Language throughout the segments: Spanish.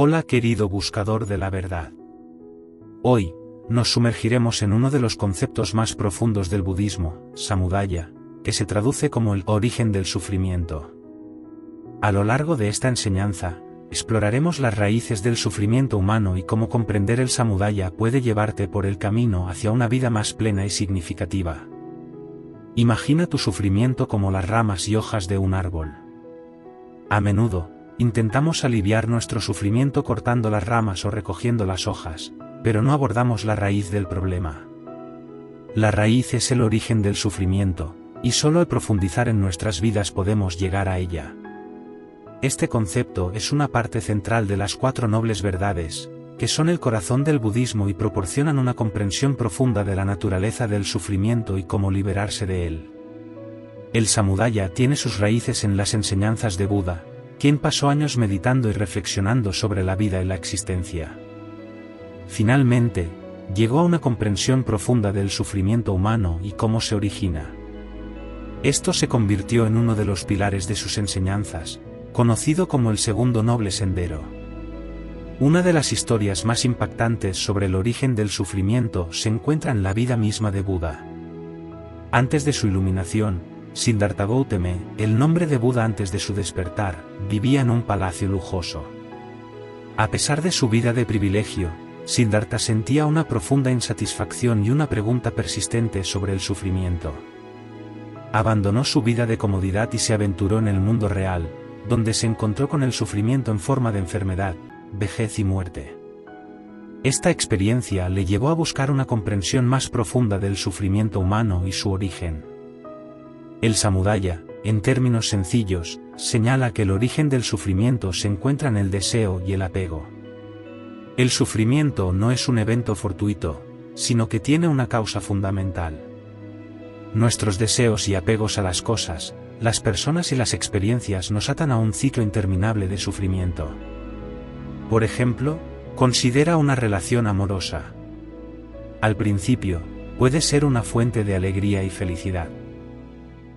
Hola querido buscador de la verdad. Hoy, nos sumergiremos en uno de los conceptos más profundos del budismo, samudaya, que se traduce como el origen del sufrimiento. A lo largo de esta enseñanza, exploraremos las raíces del sufrimiento humano y cómo comprender el samudaya puede llevarte por el camino hacia una vida más plena y significativa. Imagina tu sufrimiento como las ramas y hojas de un árbol. A menudo, intentamos aliviar nuestro sufrimiento cortando las ramas o recogiendo las hojas, pero no abordamos la raíz del problema. La raíz es el origen del sufrimiento, y solo al profundizar en nuestras vidas podemos llegar a ella. Este concepto es una parte central de las 4 nobles verdades, que son el corazón del budismo y proporcionan una comprensión profunda de la naturaleza del sufrimiento y cómo liberarse de él. El samudaya tiene sus raíces en las enseñanzas de Buda, quien pasó años meditando y reflexionando sobre la vida y la existencia. Finalmente, llegó a una comprensión profunda del sufrimiento humano y cómo se origina. Esto se convirtió en uno de los pilares de sus enseñanzas, conocido como el segundo noble sendero. Una de las historias más impactantes sobre el origen del sufrimiento se encuentra en la vida misma de Buda. Antes de su iluminación, Siddhartha Gautama, el nombre de Buda antes de su despertar, vivía en un palacio lujoso. A pesar de su vida de privilegio, Siddhartha sentía una profunda insatisfacción y una pregunta persistente sobre el sufrimiento. Abandonó su vida de comodidad y se aventuró en el mundo real, donde se encontró con el sufrimiento en forma de enfermedad, vejez y muerte. Esta experiencia le llevó a buscar una comprensión más profunda del sufrimiento humano y su origen. El samudaya, en términos sencillos, señala que el origen del sufrimiento se encuentra en el deseo y el apego. El sufrimiento no es un evento fortuito, sino que tiene una causa fundamental. Nuestros deseos y apegos a las cosas, las personas y las experiencias nos atan a un ciclo interminable de sufrimiento. Por ejemplo, considera una relación amorosa. Al principio, puede ser una fuente de alegría y felicidad.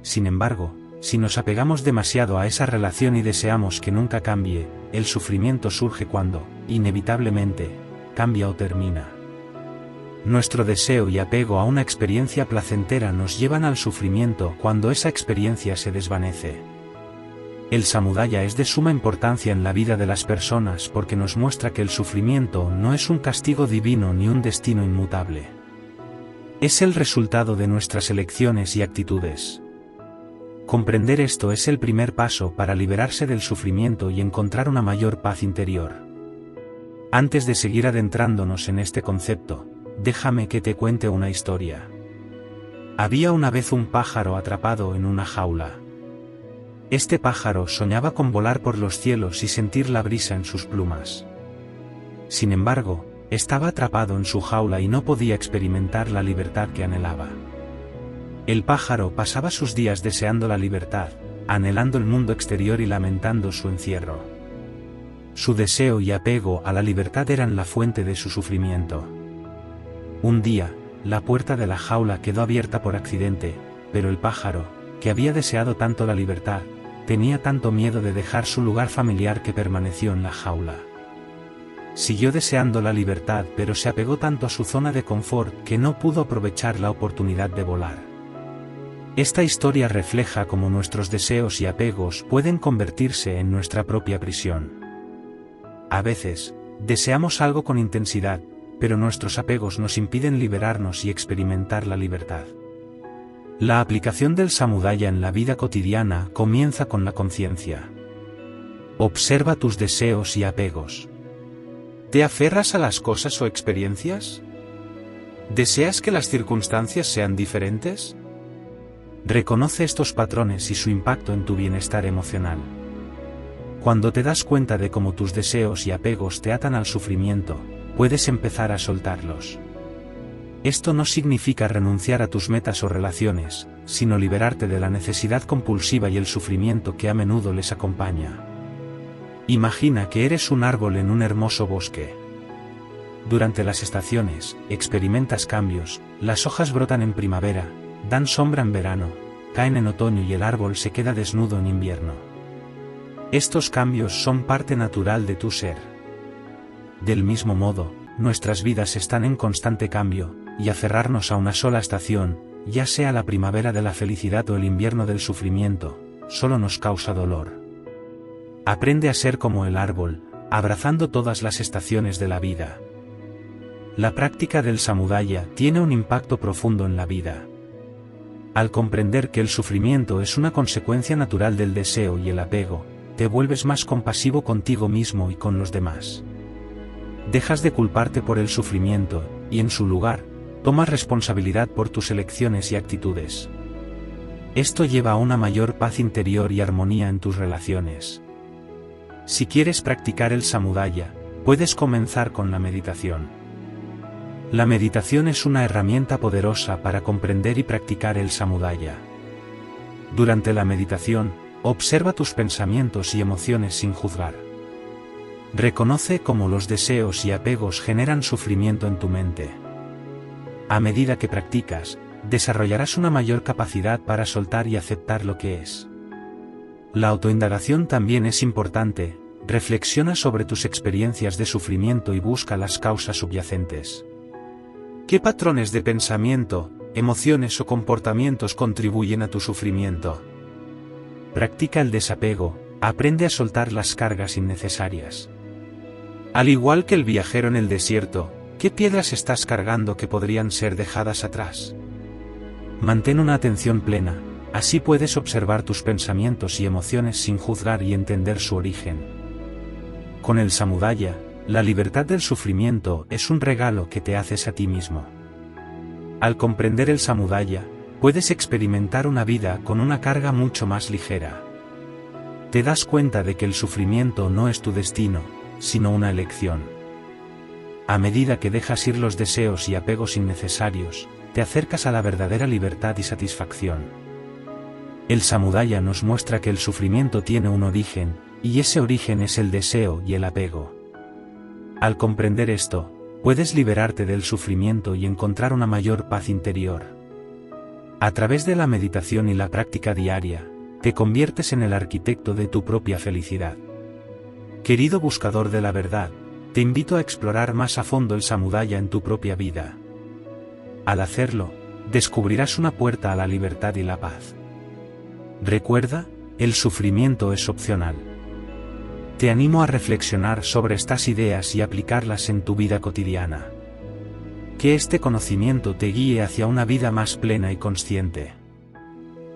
Sin embargo, si nos apegamos demasiado a esa relación y deseamos que nunca cambie, el sufrimiento surge cuando, inevitablemente, cambia o termina. Nuestro deseo y apego a una experiencia placentera nos llevan al sufrimiento cuando esa experiencia se desvanece. El samudaya es de suma importancia en la vida de las personas porque nos muestra que el sufrimiento no es un castigo divino ni un destino inmutable. Es el resultado de nuestras elecciones y actitudes. Comprender esto es el primer paso para liberarse del sufrimiento y encontrar una mayor paz interior. Antes de seguir adentrándonos en este concepto, déjame que te cuente una historia. Había una vez un pájaro atrapado en una jaula. Este pájaro soñaba con volar por los cielos y sentir la brisa en sus plumas. Sin embargo, estaba atrapado en su jaula y no podía experimentar la libertad que anhelaba. El pájaro pasaba sus días deseando la libertad, anhelando el mundo exterior y lamentando su encierro. Su deseo y apego a la libertad eran la fuente de su sufrimiento. Un día, la puerta de la jaula quedó abierta por accidente, pero el pájaro, que había deseado tanto la libertad, tenía tanto miedo de dejar su lugar familiar que permaneció en la jaula. Siguió deseando la libertad, pero se apegó tanto a su zona de confort que no pudo aprovechar la oportunidad de volar. Esta historia refleja cómo nuestros deseos y apegos pueden convertirse en nuestra propia prisión. A veces, deseamos algo con intensidad, pero nuestros apegos nos impiden liberarnos y experimentar la libertad. La aplicación del samudaya en la vida cotidiana comienza con la conciencia. Observa tus deseos y apegos. ¿Te aferras a las cosas o experiencias? ¿Deseas que las circunstancias sean diferentes? Reconoce estos patrones y su impacto en tu bienestar emocional. Cuando te das cuenta de cómo tus deseos y apegos te atan al sufrimiento, puedes empezar a soltarlos. Esto no significa renunciar a tus metas o relaciones, sino liberarte de la necesidad compulsiva y el sufrimiento que a menudo les acompaña. Imagina que eres un árbol en un hermoso bosque. Durante las estaciones, experimentas cambios, las hojas brotan en primavera, dan sombra en verano, caen en otoño y el árbol se queda desnudo en invierno. Estos cambios son parte natural de tu ser. Del mismo modo, nuestras vidas están en constante cambio, y aferrarnos a una sola estación, ya sea la primavera de la felicidad o el invierno del sufrimiento, solo nos causa dolor. Aprende a ser como el árbol, abrazando todas las estaciones de la vida. La práctica del samudaya tiene un impacto profundo en la vida. Al comprender que el sufrimiento es una consecuencia natural del deseo y el apego, te vuelves más compasivo contigo mismo y con los demás. Dejas de culparte por el sufrimiento, y en su lugar, tomas responsabilidad por tus elecciones y actitudes. Esto lleva a una mayor paz interior y armonía en tus relaciones. Si quieres practicar el samudaya, puedes comenzar con la meditación. La meditación es una herramienta poderosa para comprender y practicar el samudaya. Durante la meditación, observa tus pensamientos y emociones sin juzgar. Reconoce cómo los deseos y apegos generan sufrimiento en tu mente. A medida que practicas, desarrollarás una mayor capacidad para soltar y aceptar lo que es. La autoindagación también es importante. Reflexiona sobre tus experiencias de sufrimiento y busca las causas subyacentes. ¿Qué patrones de pensamiento, emociones o comportamientos contribuyen a tu sufrimiento? Practica el desapego, aprende a soltar las cargas innecesarias. Al igual que el viajero en el desierto, ¿qué piedras estás cargando que podrían ser dejadas atrás? Mantén una atención plena, así puedes observar tus pensamientos y emociones sin juzgar y entender su origen. Con el samudaya, la libertad del sufrimiento es un regalo que te haces a ti mismo. Al comprender el samudaya, puedes experimentar una vida con una carga mucho más ligera. Te das cuenta de que el sufrimiento no es tu destino, sino una elección. A medida que dejas ir los deseos y apegos innecesarios, te acercas a la verdadera libertad y satisfacción. El samudaya nos muestra que el sufrimiento tiene un origen, y ese origen es el deseo y el apego. Al comprender esto, puedes liberarte del sufrimiento y encontrar una mayor paz interior. A través de la meditación y la práctica diaria, te conviertes en el arquitecto de tu propia felicidad. Querido buscador de la verdad, te invito a explorar más a fondo el samudaya en tu propia vida. Al hacerlo, descubrirás una puerta a la libertad y la paz. Recuerda, el sufrimiento es opcional. Te animo a reflexionar sobre estas ideas y aplicarlas en tu vida cotidiana. Que este conocimiento te guíe hacia una vida más plena y consciente.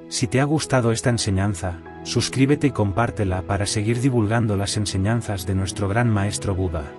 Si te ha gustado esta enseñanza, suscríbete y compártela para seguir divulgando las enseñanzas de nuestro gran maestro Buda.